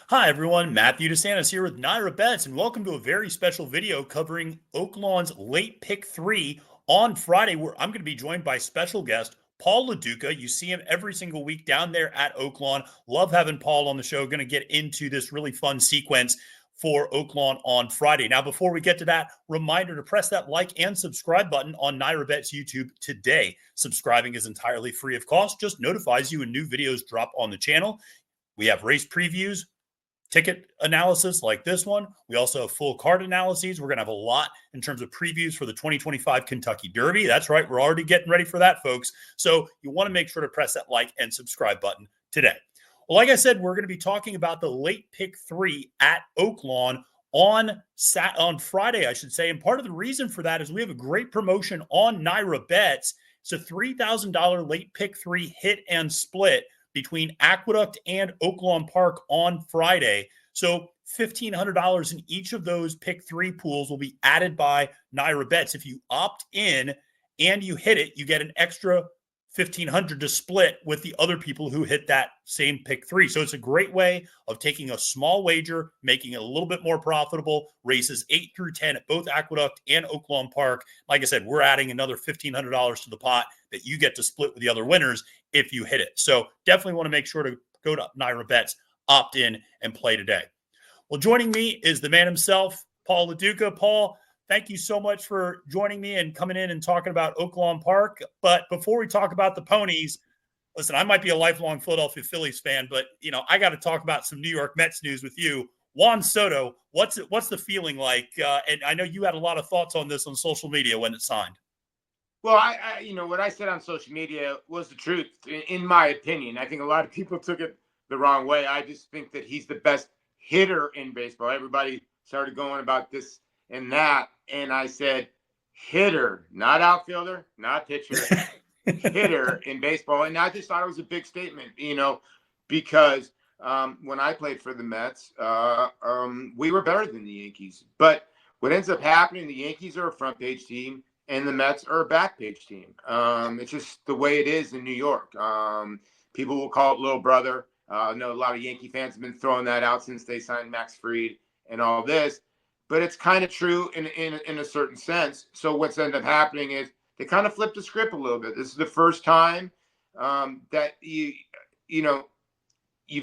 Hi, everyone. Matthew DeSantis here with NYRA Bets, and welcome to a very special video covering Oaklawn's late pick 3 on Friday, where I'm going to be joined by special guest Paul Lo Duca. You see him every single week down there at Oaklawn. Love having Paul on the show. Going to get into this really fun sequence for Oaklawn on Friday. Now, before we get to that, reminder to press that like and subscribe button on NYRA Bets YouTube today. Subscribing is entirely free of cost, just notifies you when new videos drop on the channel. We have race previews, ticket analysis like this one. We also have full card analyses. We're going to have a lot in terms of previews for the 2025 Kentucky Derby. That's right. We're already getting ready for that, folks. So you want to make sure to press that like and subscribe button today. Well, like I said, we're going to be talking about the late pick 3 at Oaklawn on Friday, I should say. And part of the reason for that is we have a great promotion on NYRA Bets. It's a $3,000 late pick 3 hit and split between Aqueduct and Oaklawn Park on Friday. So $1,500 in each of those pick 3 pools will be added by NYRA Bets. If you opt in and you hit it, you get an extra $1,500 to split with the other people who hit that same pick 3. So it's a great way of taking a small wager, making it a little bit more profitable. Races 8 through 10 at both Aqueduct and Oaklawn Park. Like I said, we're adding another $1,500 to the pot that you get to split with the other winners if you hit it. So definitely want to make sure to go to NYRA Bets, opt in, and play today. Well, joining me is the man himself, Paul Lo Duca. Paul, thank you so much for joining me and coming in and talking about Oaklawn Park. But before we talk about the ponies, listen, I might be a lifelong Philadelphia Phillies fan, but I got to talk about some New York Mets news with you. Juan Soto, what's the feeling like? And I know you had a lot of thoughts on this on social media when it signed. Well, I what I said on social media was the truth, in my opinion. I think a lot of people took it the wrong way. I just think that he's the best hitter in baseball. Everybody started going about this and that, and I said hitter, not outfielder, not pitcher, hitter in baseball. And I just thought it was a big statement, because when I played for the Mets, we were better than the Yankees. But what ends up happening, the Yankees are a front page team, and the Mets are a back page team. It's just the way it is in New York. People will call it little brother. I know a lot of Yankee fans have been throwing that out since they signed Max Fried and all this. But it's kind of true in a certain sense. So what's ended up happening is they kind of flipped the script a little bit. This is the first time that you've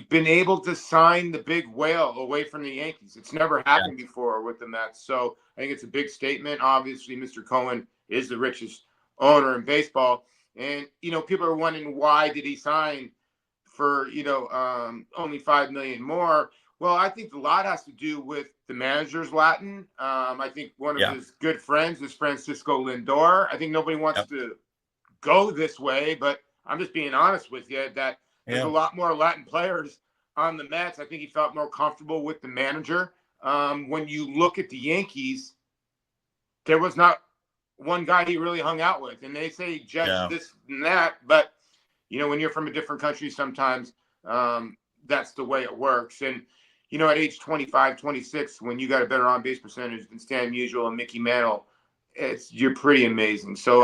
been able to sign the big whale away from the Yankees. It's never happened before with the Mets. So I think it's a big statement. Obviously, Mr. Cohen is the richest owner in baseball. And, people are wondering, why did he sign for, only $5 million more? Well, I think a lot has to do with the manager's Latin. I think one of his good friends is Francisco Lindor. I think nobody wants to go this way, but I'm just being honest with you that there's a lot more Latin players on the Mets. I think he felt more comfortable with the manager. When you look at the Yankees, there was not one guy he really hung out with. And they say just this and that. But, when you're from a different country, sometimes that's the way it works. And, at age 25, 26, when you got a better on-base percentage than Stan Musial and Mickey Mantle, you're pretty amazing. So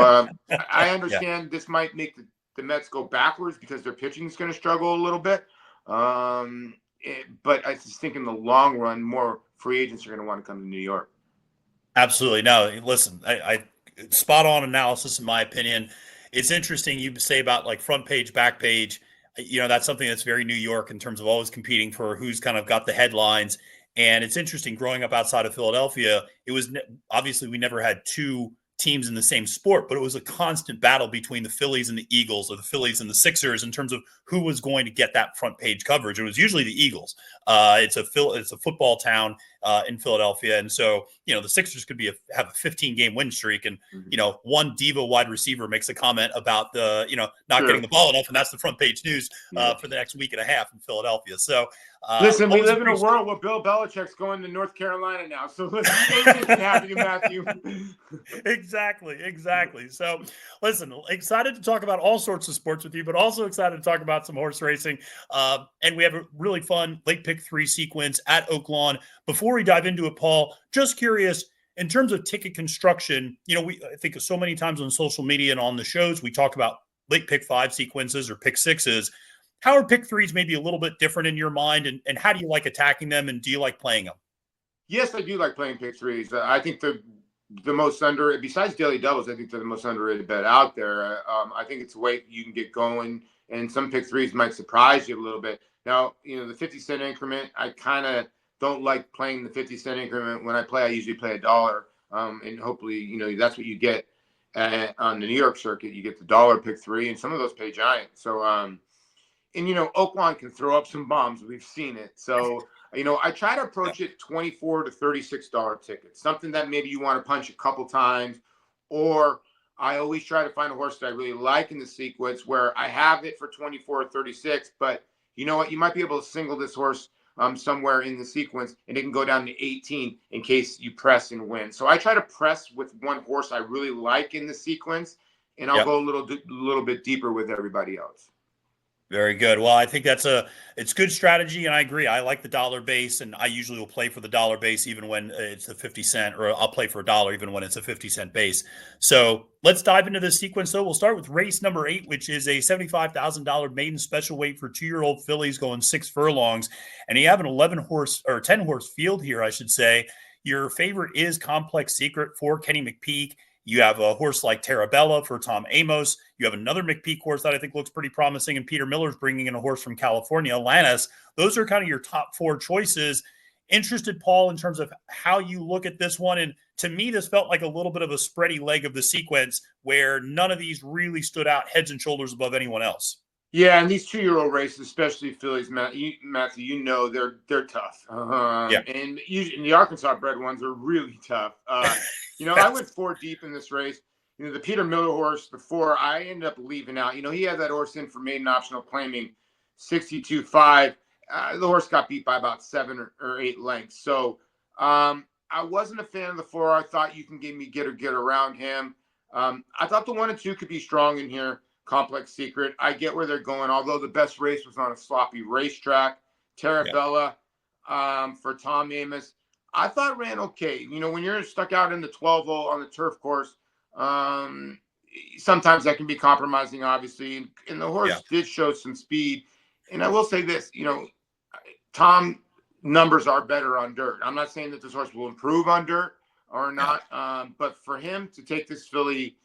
I understand this might make the Mets go backwards because their pitching is going to struggle a little bit. But I just think in the long run, more free agents are going to want to come to New York. Absolutely. No, listen, I spot on analysis, in my opinion. It's interesting you say about like front page, back page. That's something that's very New York in terms of always competing for who's kind of got the headlines. And it's interesting growing up outside of Philadelphia. It was obviously we never had two teams in the same sport, but it was a constant battle between the Phillies and the Eagles, or the Phillies and the Sixers, in terms of who was going to get that front page coverage. It was usually the Eagles. It's a football town in Philadelphia, and so the Sixers could have a 15-game win streak, and one diva wide receiver makes a comment about the not getting the ball enough, and that's the front page news for the next week and a half in Philadelphia. So listen, we live in a world where Bill Belichick's going to North Carolina now, so listen, anything can happen, Matthew. Exactly. So listen, excited to talk about all sorts of sports with you, but also excited to talk about some horse racing. And we have a really fun late pick 3 sequence at Oaklawn. Before we dive into it, Paul, just curious, in terms of ticket construction, I think so many times on social media and on the shows, we talk about late pick 5 sequences or pick 6s. how are pick threes maybe a little bit different in your mind, and how do you like attacking them, and do you like playing them? Yes, I do like playing pick threes. I think the most underrated, besides daily doubles, I think they're the most underrated bet out there. I think it's a way you can get going, and some pick threes might surprise you a little bit. Now, the 50-cent increment, I kind of don't like playing the 50-cent increment. When I play, I usually play $1, and hopefully, that's what you get on the New York circuit. You get the dollar pick three, and some of those pay giant. So, Oaklawn can throw up some bombs. We've seen it. So, I try to Yeah. approach it $24 to $36 tickets, something that maybe you want to punch a couple times, or I always try to find a horse that I really like in the sequence where I have it for 24 or 36, but you know what? You might be able to single this horse somewhere in the sequence, and it can go down to 18 in case you press and win. So I try to press with one horse I really like in the sequence, and I'll Yep. go a little bit deeper with everybody else. Very good. Well, I think it's good strategy, and I agree. I like the dollar base, and I usually will play for the dollar base even when it's a 50 cent, or I'll play for $1 even when it's a 50-cent base. So let's dive into this sequence. Though we'll start with race number 8, which is a $75,000 maiden special weight for 2-year-old fillies going 6 furlongs, and you have an 11-horse or 10-horse field here, I should say. Your favorite is Complex Secret for Kenny McPeek. You have a horse like Tarabella for Tom Amos. You have another McPeek horse that I think looks pretty promising, and Peter Miller's bringing in a horse from California, Lannis. Those are kind of your top 4 choices. Interested, Paul, in terms of how you look at this one. And to me, this felt like a little bit of a spready leg of the sequence where none of these really stood out heads and shoulders above anyone else. Yeah, and these 2-year-old races, especially fillies, Matthew, they're tough. Yeah. And the Arkansas bred ones are really tough. I Yes. went 4 deep in this race. The Peter Miller horse, the 4, I ended up leaving out. He had that horse in for maiden optional claiming 62.5. The horse got beat by about 7 or 8 lengths. So I wasn't a fan of the 4. I thought you can get around him. I thought the 1 and 2 could be strong in here. Complex Secret. I get where they're going, although the best race was on a sloppy racetrack. Yeah. Tarabella for Tom Amos, I thought ran okay. When you're stuck out in the 12 hole on the turf course, sometimes that can be compromising, obviously. And the Yeah. horse did show some speed. And I will say this, Tom numbers are better on dirt. I'm not saying that this horse will improve on dirt or Yeah. not, but for him to take this filly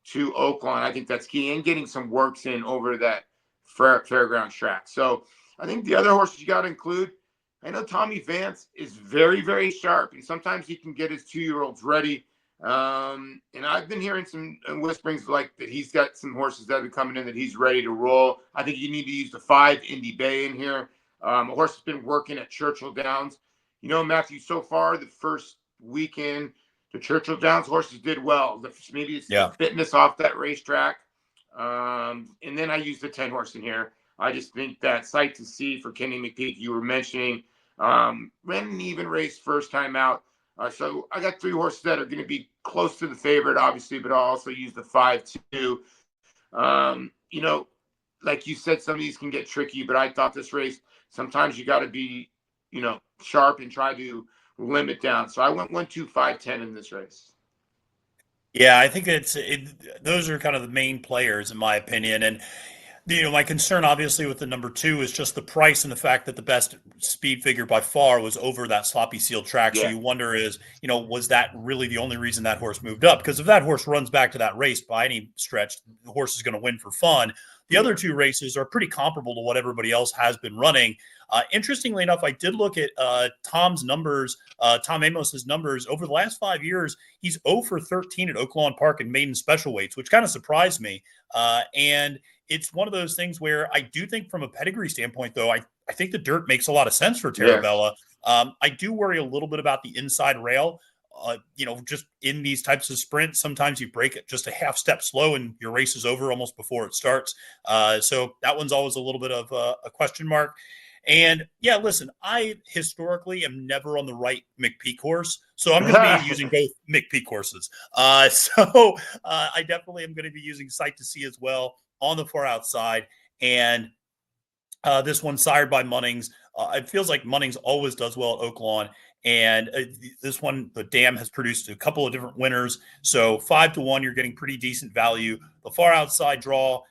to Oaklawn, I think that's key, and getting some works in over that fairground track. So I think the other horses you got to include. I know Tommy Vance is very, very sharp, and sometimes he can get his 2-year-olds ready. And I've been hearing some whisperings like that he's got some horses that are coming in that he's ready to roll. I think you need to use the 5 Indy Bay in here. A horse has been working at Churchill Downs. Matthew, so far the first weekend, the Churchill Downs horses did well. Maybe it's the fitness off that racetrack. And then I used the 10 horse in here. I just think that Sight to See for Kenny McPeek, you were mentioning, ran an even race first time out. So I got 3 horses that are going to be close to the favorite, obviously, but I'll also use the 5 too. Like you said, some of these can get tricky, but I thought this race, sometimes you got to be, sharp and try to limit down. So I went 1, 2, 5, 10 in this race. Yeah, I think those are kind of the main players in my opinion. And my concern obviously with the number 2 is just the price, and the fact that the best speed figure by far was over that sloppy sealed track. So Yeah. you wonder was that really the only reason that horse moved up? Because if that horse runs back to that race by any stretch, the horse is going to win for fun. The other 2 races are pretty comparable to what everybody else has been running. Interestingly enough, I did look at Tom's numbers, Tom Amos's numbers over the last 5 years. He's 0 for 13 at Oaklawn Park in maiden special weights, which kind of surprised me. And it's one of those things where I do think from a pedigree standpoint, though, I think the dirt makes a lot of sense for Tarabella. Yes. I do worry a little bit about the inside rail. Just in these types of sprints, sometimes you break it just a half step slow and your race is over almost before it starts. So that one's always a little bit of a question mark. And yeah, listen, I historically am never on the right McPeek horse, so I'm going to be using both McPeek horses. So I definitely am going to be using Sight to See as well on the far outside. And this one sired by Munnings. It feels like Munnings always does well at Oaklawn. And this one, the Dam has produced a couple of different winners. So 5-1, you're getting pretty decent value. The far outside draw,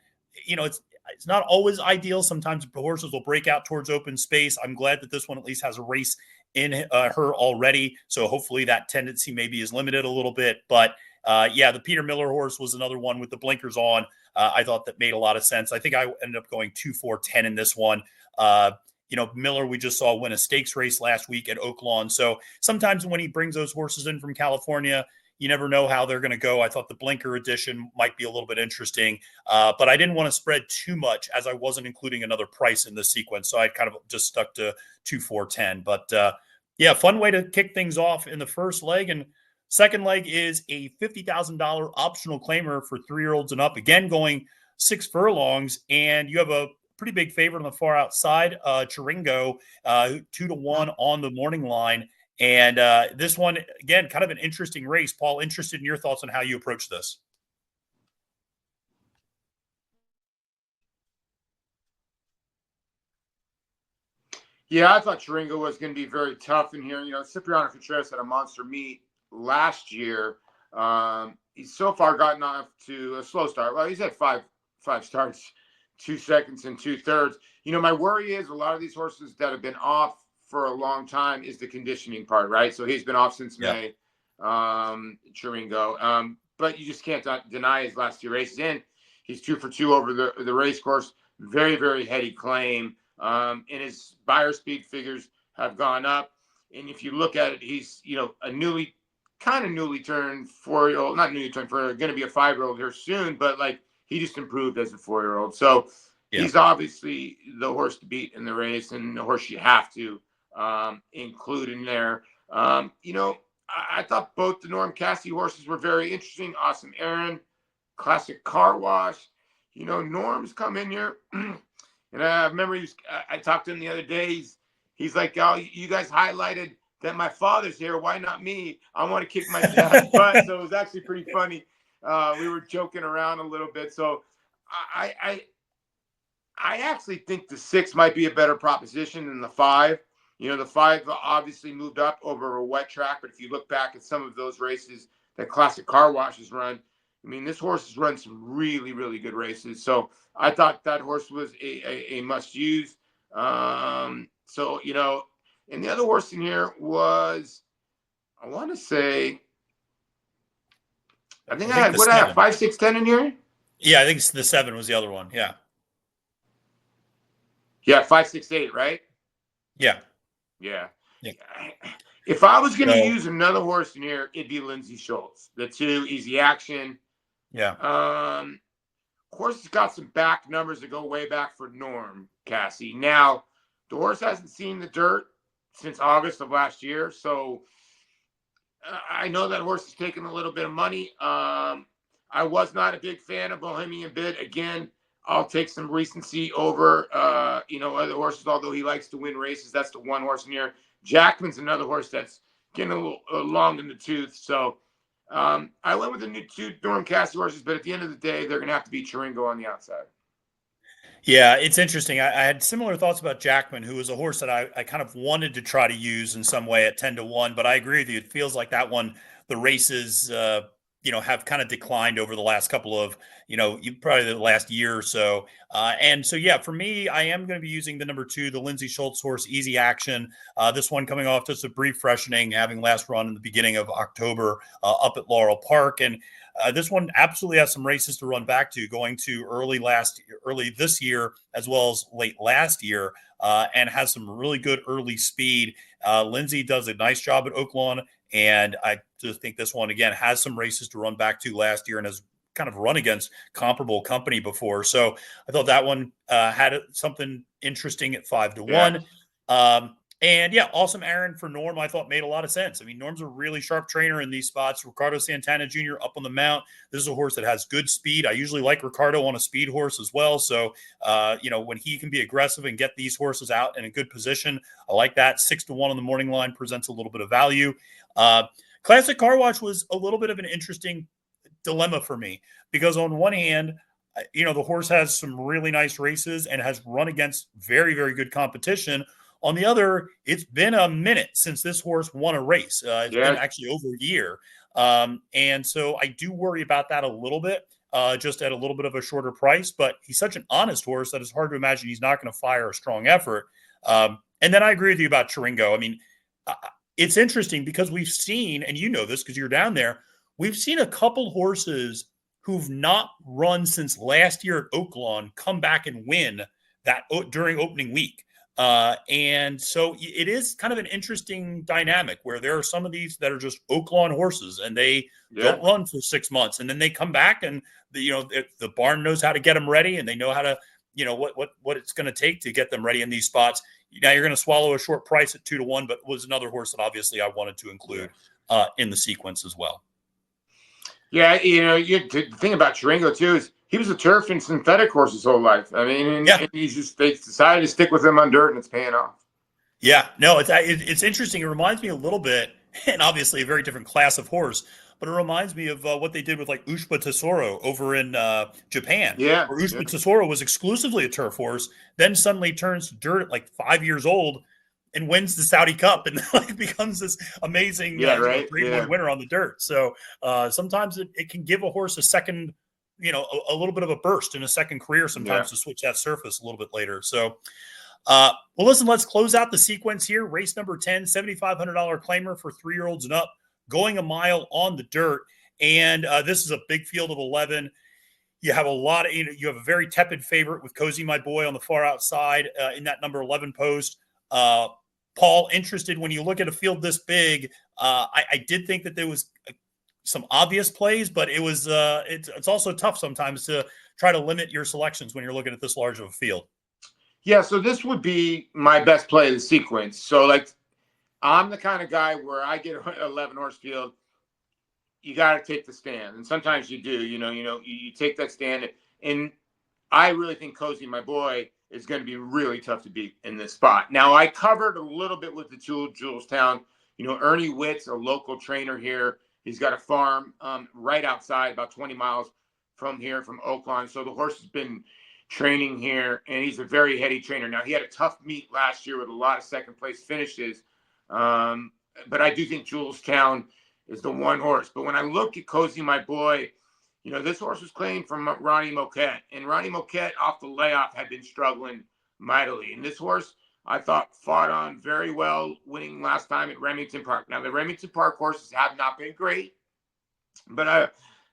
It's not always ideal. Sometimes horses will break out towards open space. I'm glad that this one at least has a race in her already. So hopefully that tendency maybe is limited a little bit. But yeah, the Peter Miller horse was another one with the blinkers on. I thought that made a lot of sense. I think I ended up going 2-4-10 in this one. Miller, we just saw win a stakes race last week at Oaklawn. So sometimes when he brings those horses in from California, you never know how they're going to go. I thought the blinker edition might be a little bit interesting, but I didn't want to spread too much as I wasn't including another price in the sequence. So I kind of just stuck to 2-4-10. But yeah, fun way to kick things off in the first leg. And second leg is a $50,000 optional claimer for 3-year-olds and up. Again, going 6 furlongs. And you have a pretty big favorite on the far outside, Chiringo, 2-1 on the morning line. And this one, again, kind of an interesting race. Paul, interested in your thoughts on how you approach this. Yeah, I thought Chiringo was going to be very tough in here. Cipriano Contreras had a monster meet last year. He's so far gotten off to a slow start. Well, he's had five starts, 2 seconds and 2/3. My worry is a lot of these horses that have been off for a long time is the conditioning part, right? So he's been off since May, Chiringo. But you just can't deny his last 2 races in. He's 2 for 2 over the race course. Very, very heady claim. And his buyer speed figures have gone up. And if you look at it, he's, a newly turned 4-year-old, not newly turned 4-year-old, going to be a 5-year-old here soon, but he just improved as a 4-year-old. So he's obviously the horse to beat in the race and the horse you have to include in there. I thought both the Norm Cassie horses were very interesting. Awesome Aaron, Classic Car Wash. Norm's come in here. And I remember I talked to him the other day. He's like, "Oh, you guys highlighted that my father's here. Why not me? I want to kick my dad's butt." So it was actually pretty funny. We were joking around a little bit. So I actually think the 6 might be a better proposition than the 5. The 5 obviously moved up over a wet track. But if you look back at some of those races that Classic Car Wash has run, this horse has run some really, really good races. So I thought that horse was a must-use. And the other horse in here was, I want to say, I think I had, what I have, 5, 6, 10 in here? Yeah, I think the 7 was the other one. Yeah. Yeah, 5, 6, 8, right? Yeah. Yeah. If I was going to use another horse in here, it'd be Lindsay Schultz. The 2, Easy Action. Yeah. Horse has got some back numbers that go way back for Norm Cassie. Now, the horse hasn't seen the dirt since August of last year, so I know that horse has taken a little bit of money. I was not a big fan of Bohemian Bid. Again, I'll take some recency over, other horses, although he likes to win races. That's the one horse in here. Jackman's another horse that's getting a little long in the tooth, so I went with the new 2 Norm Cassie horses, but at the end of the day, they're going to have to be Chiringo on the outside. Yeah, it's interesting. I had similar thoughts about Jackman, who was a horse that I kind of wanted to try to use in some way at 10-1, but I agree with you. It feels like that one, the races, have kind of declined over the last couple of, probably the last year or so. And so, yeah, for me, I am going to be using the number 2, the Lindsay Schultz horse, Easy Action. This one coming off just a brief freshening, having last run in the beginning of October up at Laurel Park. And this one absolutely has some races to run back to, going to early this year as well as late last year, and has some really good early speed. Lindsay does a nice job at Oaklawn, and I just think this one, again, has some races to run back to last year and has kind of run against comparable company before. So I thought that one had something interesting at 5-1. And yeah, Awesome Aaron for Norm, I thought made a lot of sense. Norm's a really sharp trainer in these spots. Ricardo Santana Jr. up on the mount. This is a horse that has good speed. I usually like Ricardo on a speed horse as well. So, when he can be aggressive and get these horses out in a good position, I like that. 6-1 on the morning line presents a little bit of value. Classic Car Wash was a little bit of an interesting dilemma for me because on one hand, the horse has some really nice races and has run against very, very good competition. On the other, it's been a minute since this horse won a race. It's been actually over a year. And so I do worry about that a little bit. just at a little bit of a shorter price. But he's such an honest horse that it's hard to imagine he's not going to fire a strong effort. And then I agree with you about Chiringo. I mean, it's interesting because we've seen, and you know this because you're down there, we've seen a couple horses who've not run since last year at Oaklawn come back and win that during opening week. And so it is kind of an interesting dynamic where there are some of these that are just Oaklawn horses and they don't run for 6 months, and then they come back and the barn knows how to get them ready, and they know how to, what it's going to take to get them ready in these spots. Now you're going to swallow a short price at 2-1, but was another horse that obviously I wanted to include in the sequence as well. Yeah, the thing about Chiringo too is he was a turf and synthetic horse his whole life. I mean, and they decided to stick with him on dirt, and it's paying off. Yeah, no, it's interesting. It reminds me a little bit, and obviously a very different class of horse, but it reminds me of what they did with like Ushba Tesoro over in Japan. Yeah, where Ushba Tesoro was exclusively a turf horse, then suddenly turns to dirt at like 5 years old and wins the Saudi Cup and like becomes this amazing grade-one winner on the dirt. So sometimes it can give a horse a second, a little bit of a burst in a second career sometimes to switch that surface a little bit later. So, well, listen, let's close out the sequence here. Race number 10, $7,500 claimer for 3-year-olds and up, going a mile on the dirt. And this is a big field of 11. You have you have a very tepid favorite with Cozy My Boy on the far outside in that number 11 post. Paul, interested when you look at a field this big, I did think that there was some obvious plays, but it's also tough sometimes to try to limit your selections when you're looking at this large of a field. Yeah, so this would be my best play of the sequence. So, like, I'm the kind of guy where I get an 11 horse field, you got to take the stand, and sometimes you do. You take that stand, and I really think Cozy My Boy is going to be really tough to beat in this spot. Now, I covered a little bit with the Julestown. Ernie Witt's a local trainer here. He's got a farm right outside, about 20 miles from here, from Oaklawn. So the horse has been training here, and he's a very heady trainer. Now, he had a tough meet last year with a lot of second-place finishes. But I do think Julestown is the one horse. But when I look at Cozy My Boy, this horse was claimed from Ronnie Moquette, and Ronnie Moquette off the layoff had been struggling mightily. And this horse, I thought, fought on very well, winning last time at Remington Park. Now, the Remington Park horses have not been great, but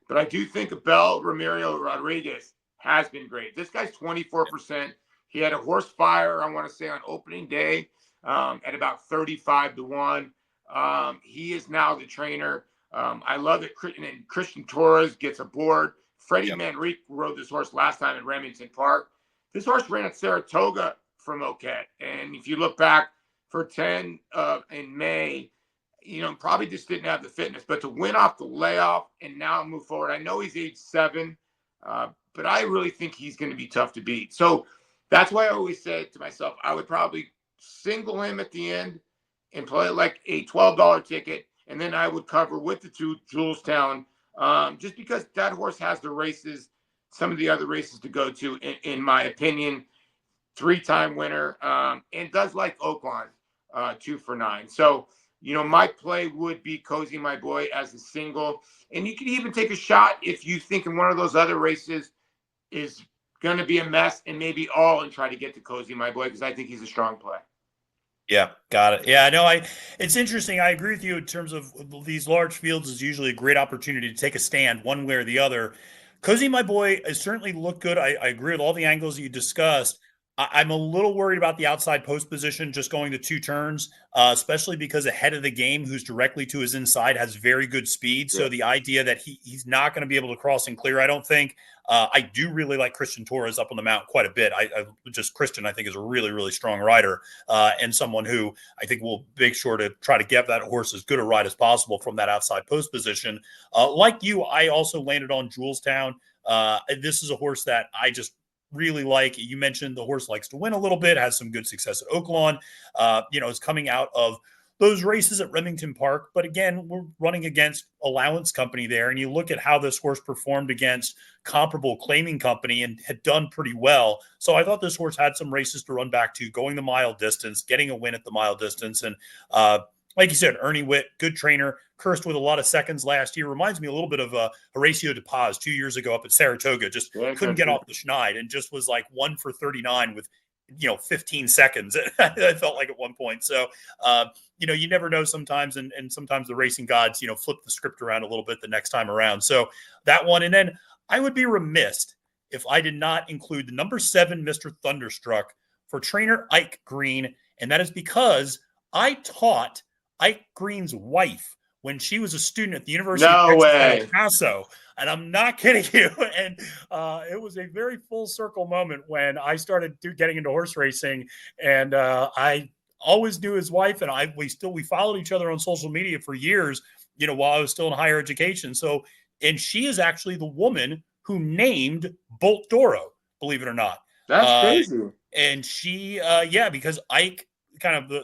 I do think Abel Ramiro Rodriguez has been great. This guy's 24%. He had a horse fire, I want to say, on opening day at about 35-1. He is now the trainer. I love it. And Christian Torres gets aboard. Freddie Manrique rode this horse last time at Remington Park. This horse ran at Saratoga for Moquette. And if you look back for 10 in May, probably just didn't have the fitness. But to win off the layoff and now move forward, I know he's age 7, but I really think he's going to be tough to beat. So that's why I always say to myself, I would probably single him at the end and play like a $12 ticket. And then I would cover with the 2 Julestown, just because that horse has the races, some of the other races to go to, in my opinion. 3-time winner, and does like Oaklawn, 2 for 9. So, my play would be Cozy My Boy as a single. And you could even take a shot if you think in one of those other races is going to be a mess, and maybe all and try to get to Cozy My Boy, because I think he's a strong play. Yeah, got it. Yeah, no, it's interesting. I agree with you in terms of these large fields is usually a great opportunity to take a stand one way or the other. Cozy My Boy has certainly looked good. I agree with all the angles you discussed. I'm a little worried about the outside post position, just going to 2 turns, especially because ahead of the game, who's directly to his inside, has very good speed. So the idea that he's not going to be able to cross and clear, I don't think. I do really like Christian Torres up on the mount quite a bit. Christian, I think, is a really, really strong rider, and someone who I think will make sure to try to get that horse as good a ride as possible from that outside post position. Like you, I also landed on Julestown. This is a horse that I just really like. You mentioned the horse likes to win a little bit, has some good success at Oaklawn. Is coming out of those races at Remington Park. But again, we're running against Allowance Company there. And you look at how this horse performed against comparable claiming company and had done pretty well. So I thought this horse had some races to run back to, going the mile distance, getting a win at the mile distance. And like you said, Ernie Witt, good trainer, cursed with a lot of seconds last year. Reminds me a little bit of Horacio De Paz 2 years ago up at Saratoga. Just couldn't get off the schneid and just was like 1 for 39 with 15 seconds. I felt like at one point. So, you never know sometimes. And sometimes the racing gods, flip the script around a little bit the next time around. So that one. And then I would be remiss if I did not include the number 7, Mr. Thunderstruck, for trainer Ike Green. And that is because I taught Ike Green's wife when she was a student at the University of Texas at El Paso. And I'm not kidding you. And it was a very full circle moment when I started getting into horse racing. And I always knew his wife, and we followed each other on social media for years, while I was still in higher education. So, and she is actually the woman who named Bolt Doro, believe it or not. That's crazy. And she, because Ike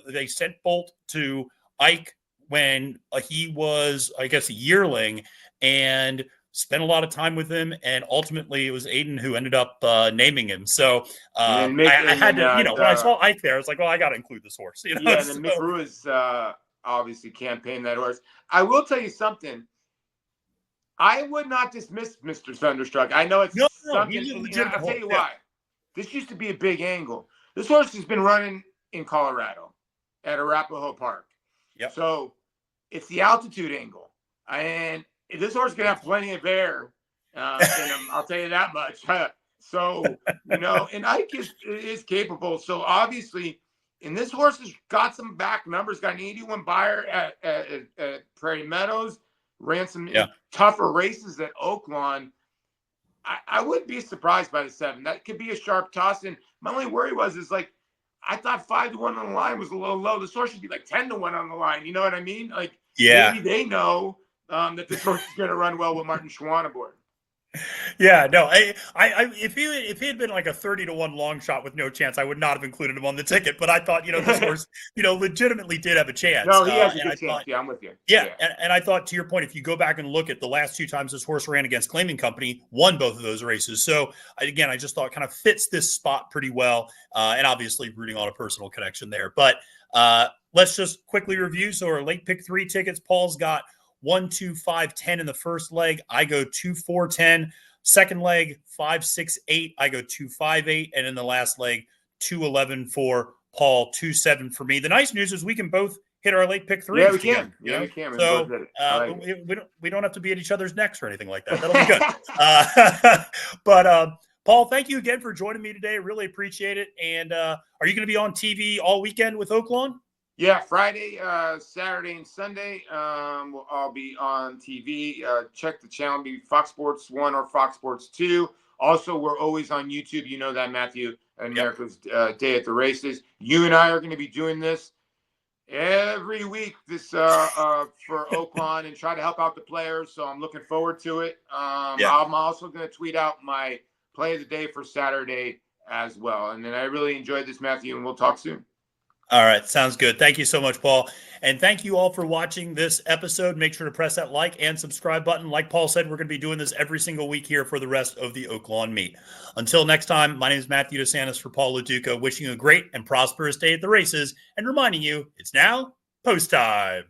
they sent Bolt to Ike when he was, I guess, a yearling, and spent a lot of time with him. And ultimately it was Aiden who ended up naming him. So I had to, when I saw Ike there, I was like, well, I got to include this horse. And then Mick Ruiz obviously campaigned that horse. I will tell you something. I would not dismiss Mr. Thunderstruck. I know it's something. I'll tell you why. This used to be a big angle. This horse has been running in Colorado at Arapahoe Park. Yep. So it's the altitude angle. And this horse can have plenty of air in him, I'll tell you that much. So, and Ike is capable. So obviously, and this horse has got some back numbers, got an 81 buyer at Prairie Meadows, ran some tougher races at Oaklawn. I wouldn't be surprised by the 7. That could be a sharp toss. And my only worry is like, I thought 5-1 on the line was a little low. This horse should be like 10-1 on the line. You know what I mean? Like, maybe they know that this horse is going to run well with Martin Schwann aboard. Yeah, no, if he had been like a 30-1 long shot with no chance, I would not have included him on the ticket. But I thought, this horse, legitimately did have a chance. No, he has a good chance. I'm with you. Yeah. And I thought, to your point, if you go back and look at the last 2 times this horse ran against Claiming Company, won both of those races. So again, I just thought kind of fits this spot pretty well. And obviously rooting on a personal connection there. But let's just quickly review. So our late pick 3 tickets, Paul's got 1, 2, 5, 10 in the first leg. I go 2, 4, 10. Second leg, 5, 6, 8. I go 2, 5, 8. And in the last leg, 2, 11 for Paul, 2, 7 for me. The nice news is we can both hit our late pick 3. Yeah, we can. Yeah, we can. So we don't have to be at each other's necks or anything like that. That'll be good. But Paul, thank you again for joining me today. Really appreciate it. And are you going to be on TV all weekend with Oaklawn? Yeah, Friday, Saturday, and Sunday, we'll all be on TV. Check the channel, be Fox Sports 1 or Fox Sports 2. Also, we're always on YouTube. You know that, Matthew, America's Day at the Races. You and I are going to be doing this every week for Oaklawn and try to help out the players. So I'm looking forward to it. I'm also going to tweet out my play of the day for Saturday as well. And then I really enjoyed this, Matthew, and we'll talk soon. All right. Sounds good. Thank you so much, Paul. And thank you all for watching this episode. Make sure to press that like and subscribe button. Like Paul said, we're going to be doing this every single week here for the rest of the Oaklawn meet. Until next time, my name is Matthew DeSantis for Paul Lo Duca, wishing you a great and prosperous day at the races and reminding you it's now post time.